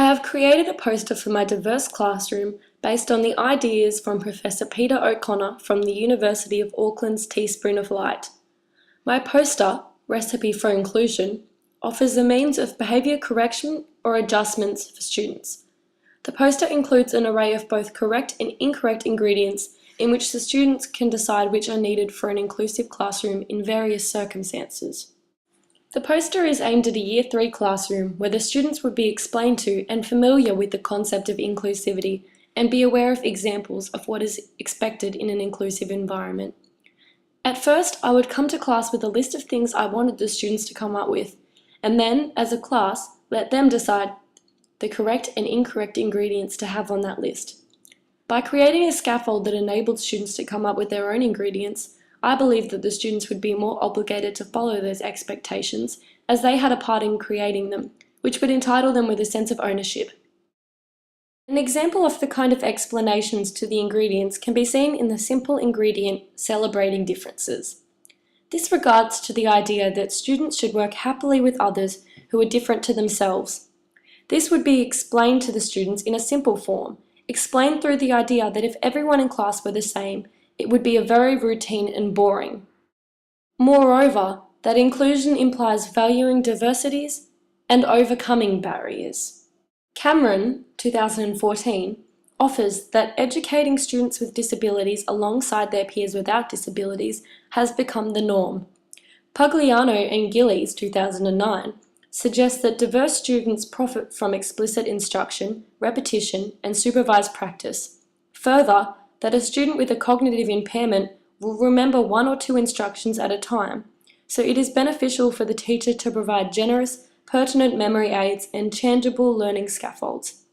have created a poster for my diverse classroom based on the ideas from Professor Peter O'Connor from the University of Auckland's Teaspoon of Light. My poster, Recipe for Inclusion, offers a means of behaviour correction or adjustments for students. The poster includes an array of both correct and incorrect ingredients in which the students can decide which are needed for an inclusive classroom in various circumstances. The poster is aimed at a Year 3 classroom where the students would be explained to and familiar with the concept of inclusivity and be aware of examples of what is expected in an inclusive environment. At first, I would come to class with a list of things I wanted the students to come up with, and then, as a class, let them decide the correct and incorrect ingredients to have on that list. By creating a scaffold that enabled students to come up with their own ingredients, I believe that the students would be more obligated to follow those expectations as they had a part in creating them, which would entitle them with a sense of ownership. An example of the kind of explanations to the ingredients can be seen in the simple ingredient celebrating differences. This regards to the idea that students should work happily with others who are different to themselves. This would be explained to the students in a simple form, explained through the idea that if everyone in class were the same, it would be a very routine and boring. Moreover, that inclusion implies valuing diversities and overcoming barriers. Cameron, 2014, offers that educating students with disabilities alongside their peers without disabilities has become the norm. Pugliano and Gillies, 2009, suggests that diverse students profit from explicit instruction, repetition, and supervised practice. Further, that a student with a cognitive impairment will remember 1 or 2 instructions at a time, so it is beneficial for the teacher to provide generous, pertinent memory aids and tangible learning scaffolds.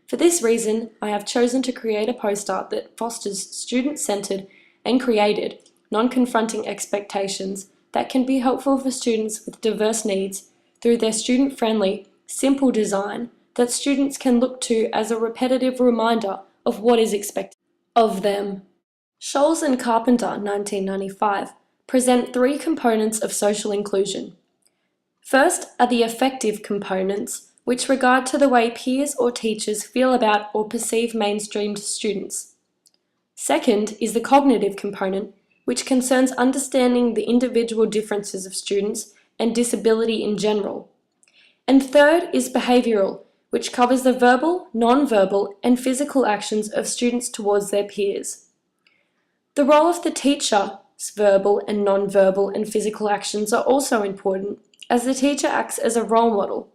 For this reason, I have chosen to create a poster that fosters student-centered and created, non-confronting expectations that can be helpful for students with diverse needs through their student-friendly, simple design that students can look to as a repetitive reminder of what is expected of them. Scholes and Carpenter, 1995, present 3 components of social inclusion. First are the affective components, which regard to the way peers or teachers feel about or perceive mainstreamed students. Second is the cognitive component, which concerns understanding the individual differences of students and disability in general. And third is behavioural, which covers the verbal, non-verbal, and physical actions of students towards their peers. The role of the teacher's verbal and non-verbal and physical actions are also important, as the teacher acts as a role model.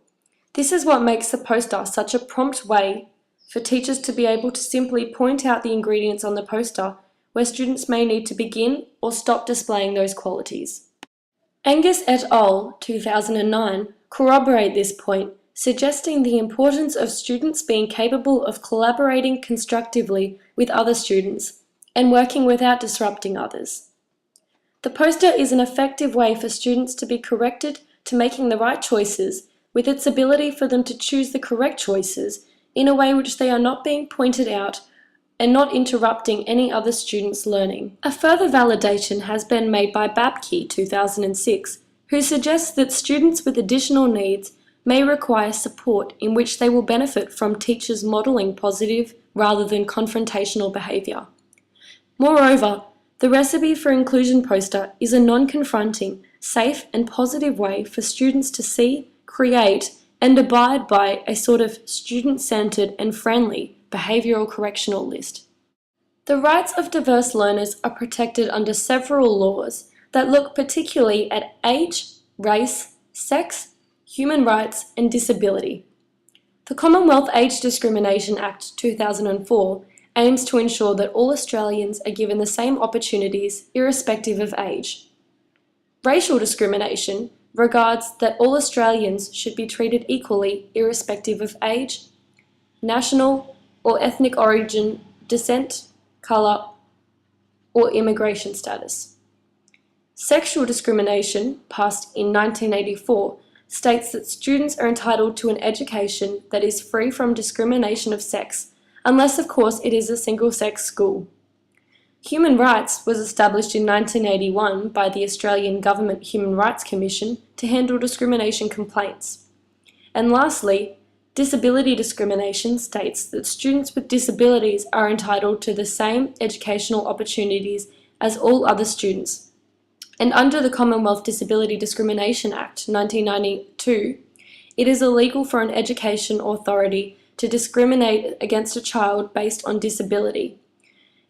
This is what makes the poster such a prompt way for teachers to be able to simply point out the ingredients on the poster where students may need to begin or stop displaying those qualities. Angus et al. 2009 corroborate this point, suggesting the importance of students being capable of collaborating constructively with other students and working without disrupting others. The poster is an effective way for students to be corrected to making the right choices, with its ability for them to choose the correct choices in a way which they are not being pointed out and not interrupting any other student's learning. A further validation has been made by Babke, 2006, who suggests that students with additional needs may require support in which they will benefit from teachers modelling positive rather than confrontational behaviour. Moreover, the Recipe for Inclusion poster is a non-confronting, safe and positive way for students to see, create and abide by a sort of student-centred and friendly behavioural correctional list. The rights of diverse learners are protected under several laws that look particularly at age, race, sex, human rights and disability. The Commonwealth Age Discrimination Act 2004 aims to ensure that all Australians are given the same opportunities irrespective of age. Racial discrimination regards that all Australians should be treated equally irrespective of age, national or ethnic origin, descent, colour or immigration status. Sexual discrimination, passed in 1984, states that students are entitled to an education that is free from discrimination of sex, unless of course it is a single-sex school. Human rights was established in 1981 by the Australian Government Human Rights Commission to handle discrimination complaints. And lastly, Disability discrimination states that students with disabilities are entitled to the same educational opportunities as all other students. And under the Commonwealth Disability Discrimination Act 1992, it is illegal for an education authority to discriminate against a child based on disability.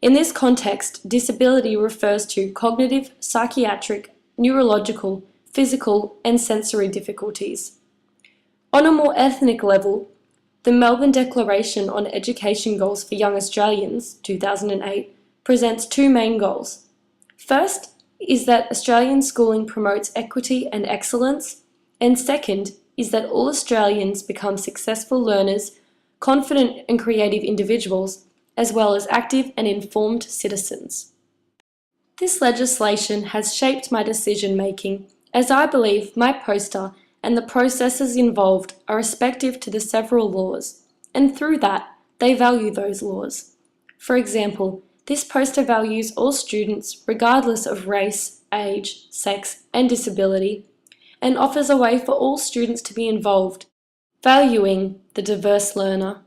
In this context, disability refers to cognitive, psychiatric, neurological, physical, and sensory difficulties. On a more ethnic level, the Melbourne Declaration on Education Goals for Young Australians, 2008, presents two main goals. First is that Australian schooling promotes equity and excellence, and second is that all Australians become successful learners, confident and creative individuals, as well as active and informed citizens. This legislation has shaped my decision-making, as I believe my poster and the processes involved are respective to the several laws, and through that, they value those laws. For example, this poster values all students regardless of race, age, sex, and disability, and offers a way for all students to be involved, valuing the diverse learner.